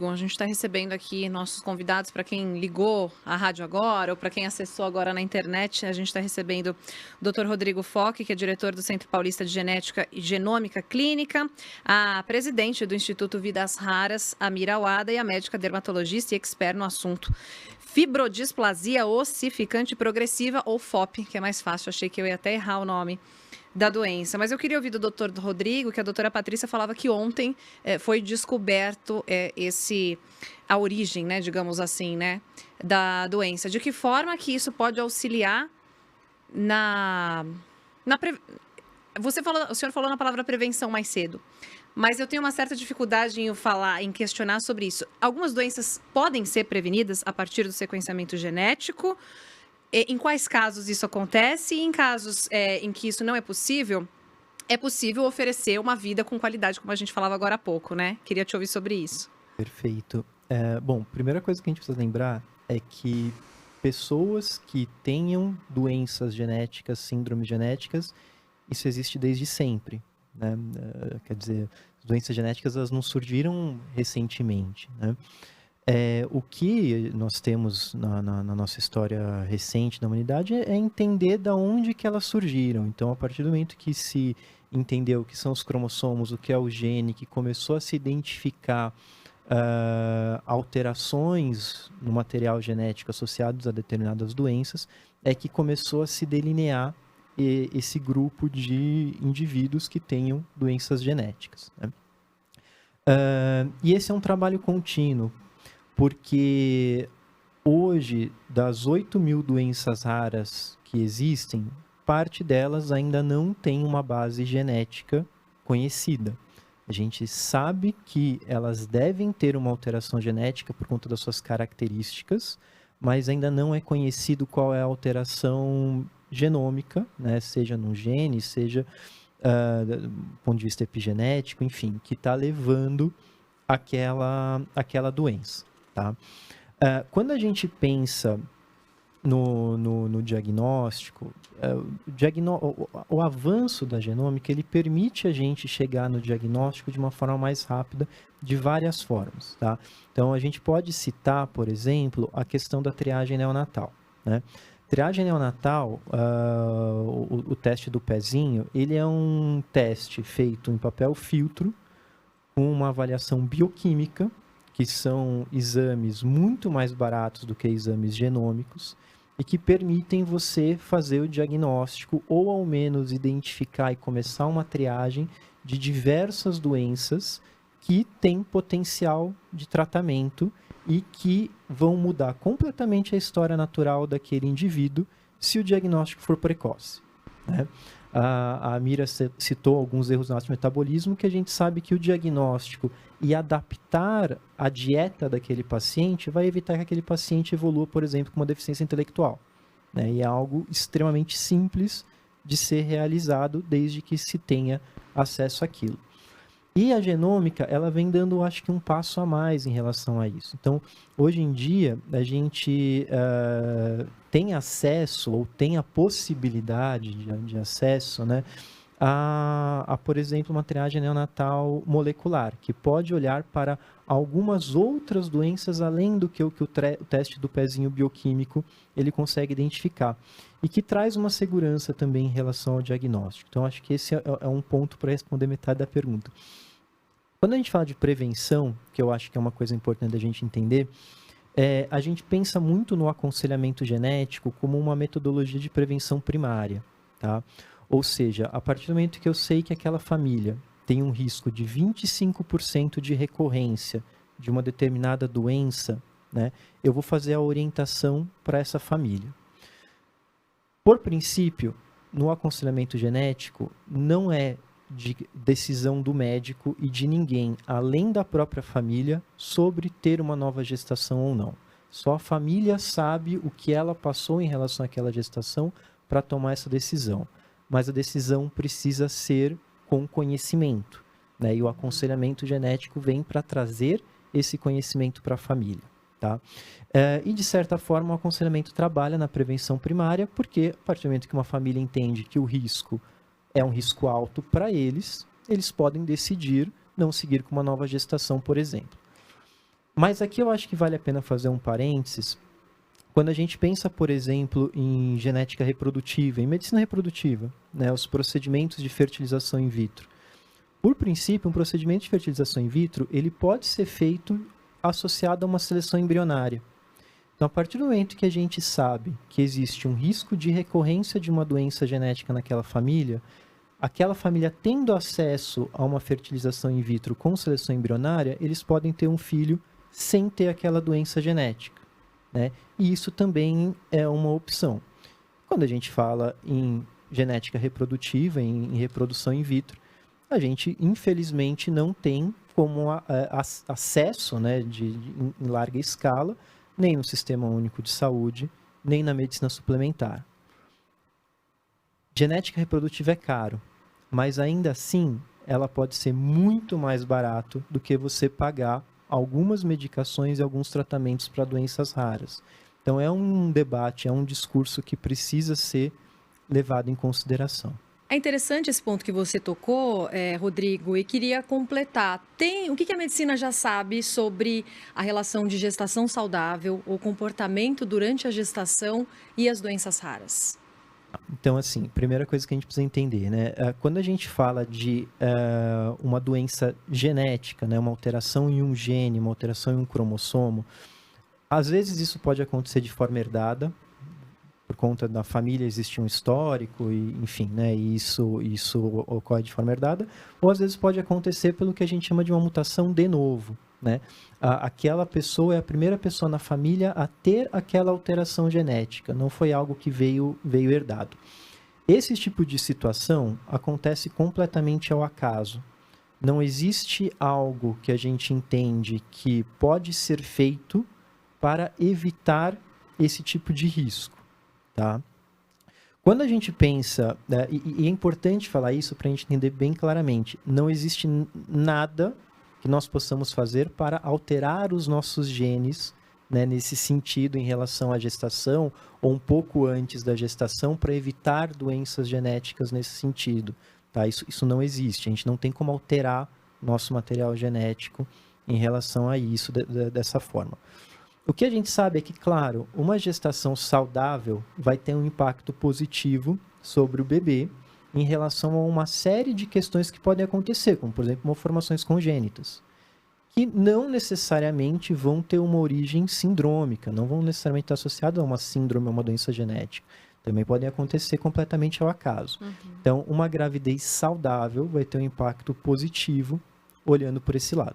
Bom, a gente está recebendo aqui nossos convidados, para quem ligou a rádio agora ou para quem acessou agora na internet, a gente está recebendo o Dr. Rodrigo Foch, que é diretor do Centro Paulista de Genética e Genômica Clínica, a presidente do Instituto Vidas Raras, Amira Awada, e a médica dermatologista e expert no assunto fibrodisplasia ossificante progressiva, ou FOP, que é mais fácil, achei que eu ia até errar o nome da doença. Mas eu queria ouvir do doutor Rodrigo, que a doutora Patrícia falava que ontem foi descoberto a origem, né, digamos assim, né, da doença. De que forma que isso pode auxiliar o senhor falou na palavra prevenção mais cedo, mas eu tenho uma certa dificuldade em questionar sobre isso. Algumas doenças podem ser prevenidas a partir do sequenciamento genético. Em quais casos isso acontece? E em casos em que isso não é possível oferecer uma vida com qualidade, como a gente falava agora há pouco, né? Queria te ouvir sobre isso. Perfeito. Bom, primeira coisa que a gente precisa lembrar é que pessoas que tenham doenças genéticas, síndromes genéticas, isso existe desde sempre, né? Quer dizer, as doenças genéticas elas não surgiram recentemente, né? O que nós temos na nossa história recente da humanidade é entender da onde que elas surgiram. Então, a partir do momento que se entendeu o que são os cromossomos, o que é o gene, que começou a se identificar alterações no material genético associados a determinadas doenças, é que começou a se delinear esse grupo de indivíduos que tenham doenças genéticas, né? E esse é um trabalho contínuo, porque hoje, das 8.000 doenças raras que existem, parte delas ainda não tem uma base genética conhecida. A gente sabe que elas devem ter uma alteração genética por conta das suas características, mas ainda não é conhecido qual é a alteração genômica, né? Seja no gene, seja do ponto de vista epigenético, enfim, que está levando aquela doença. Tá? Quando a gente pensa no diagnóstico, o avanço da genômica ele permite a gente chegar no diagnóstico de uma forma mais rápida, de várias formas. Tá? Então, a gente pode citar, por exemplo, a questão da triagem neonatal. Né? Triagem neonatal, o teste do pezinho, ele é um teste feito em papel filtro, com uma avaliação bioquímica, que são exames muito mais baratos do que exames genômicos e que permitem você fazer o diagnóstico ou ao menos identificar e começar uma triagem de diversas doenças que têm potencial de tratamento e que vão mudar completamente a história natural daquele indivíduo se o diagnóstico for precoce, né? A Amira citou alguns erros no nosso metabolismo que a gente sabe que o diagnóstico e adaptar a dieta daquele paciente vai evitar que aquele paciente evolua, por exemplo, com uma deficiência intelectual, né? E é algo extremamente simples de ser realizado desde que se tenha acesso àquilo. E a genômica, ela vem dando, acho que, um passo a mais em relação a isso. Então, hoje em dia, a gente tem acesso, ou tem a possibilidade de acesso, né, por exemplo, uma triagem neonatal molecular, que pode olhar para algumas outras doenças, além do que o teste do pezinho bioquímico ele consegue identificar. E que traz uma segurança também em relação ao diagnóstico. Então, acho que esse é um ponto para responder metade da pergunta. Quando a gente fala de prevenção, que eu acho que é uma coisa importante da gente entender, a gente pensa muito no aconselhamento genético como uma metodologia de prevenção primária, tá? Ou seja, a partir do momento que eu sei que aquela família tem um risco de 25% de recorrência de uma determinada doença, né, eu vou fazer a orientação para essa família. Por princípio, no aconselhamento genético, não é de decisão do médico e de ninguém, além da própria família, sobre ter uma nova gestação ou não. Só a família sabe o que ela passou em relação àquela gestação para tomar essa decisão. Mas a decisão precisa ser com conhecimento, né? E o aconselhamento genético vem para trazer esse conhecimento para a família. Tá? E, de certa forma, o aconselhamento trabalha na prevenção primária, porque, a partir do momento que uma família entende que o risco é um risco alto para eles, eles podem decidir não seguir com uma nova gestação, por exemplo. Mas aqui eu acho que vale a pena fazer um parênteses. Quando a gente pensa, por exemplo, em genética reprodutiva, em medicina reprodutiva, né, os procedimentos de fertilização in vitro. Por princípio, um procedimento de fertilização in vitro, ele pode ser feito associado a uma seleção embrionária. Então, a partir do momento que a gente sabe que existe um risco de recorrência de uma doença genética naquela família, aquela família tendo acesso a uma fertilização in vitro com seleção embrionária, eles podem ter um filho sem ter aquela doença genética, né? E isso também é uma opção. Quando a gente fala em genética reprodutiva, em reprodução in vitro, a gente, infelizmente, não tem como acesso, né, em larga escala, nem no Sistema Único de Saúde, nem na medicina suplementar. Genética reprodutiva é caro, mas ainda assim, ela pode ser muito mais barato do que você pagar algumas medicações e alguns tratamentos para doenças raras. Então, é um debate, é um discurso que precisa ser levado em consideração. É interessante esse ponto que você tocou, Rodrigo, e queria completar. O que a medicina já sabe sobre a relação de gestação saudável, o comportamento durante a gestação e as doenças raras? Então, assim, primeira coisa que a gente precisa entender, né? Quando a gente fala de uma doença genética, né? Uma alteração em um gene, uma alteração em um cromossomo, às vezes isso pode acontecer de forma herdada, por conta da família existir um histórico, e, enfim, né? E isso ocorre de forma herdada, ou às vezes pode acontecer pelo que a gente chama de uma mutação de novo, né? Aquela pessoa é a primeira pessoa na família a ter aquela alteração genética, não foi algo que veio herdado. Esse tipo de situação acontece completamente ao acaso. Não existe algo que a gente entende que pode ser feito para evitar esse tipo de risco, tá? Quando a gente pensa, né, e é importante falar isso para a gente entender bem claramente, não existe nada que nós possamos fazer para alterar os nossos genes, né, nesse sentido em relação à gestação ou um pouco antes da gestação para evitar doenças genéticas nesse sentido, tá? Isso não existe, a gente não tem como alterar nosso material genético em relação a isso dessa forma. O que a gente sabe é que, claro, uma gestação saudável vai ter um impacto positivo sobre o bebê em relação a uma série de questões que podem acontecer, como, por exemplo, malformações congênitas, que não necessariamente vão ter uma origem sindrômica, não vão necessariamente estar associadas a uma síndrome ou uma doença genética. Também podem acontecer completamente ao acaso. Então, uma gravidez saudável vai ter um impacto positivo olhando por esse lado.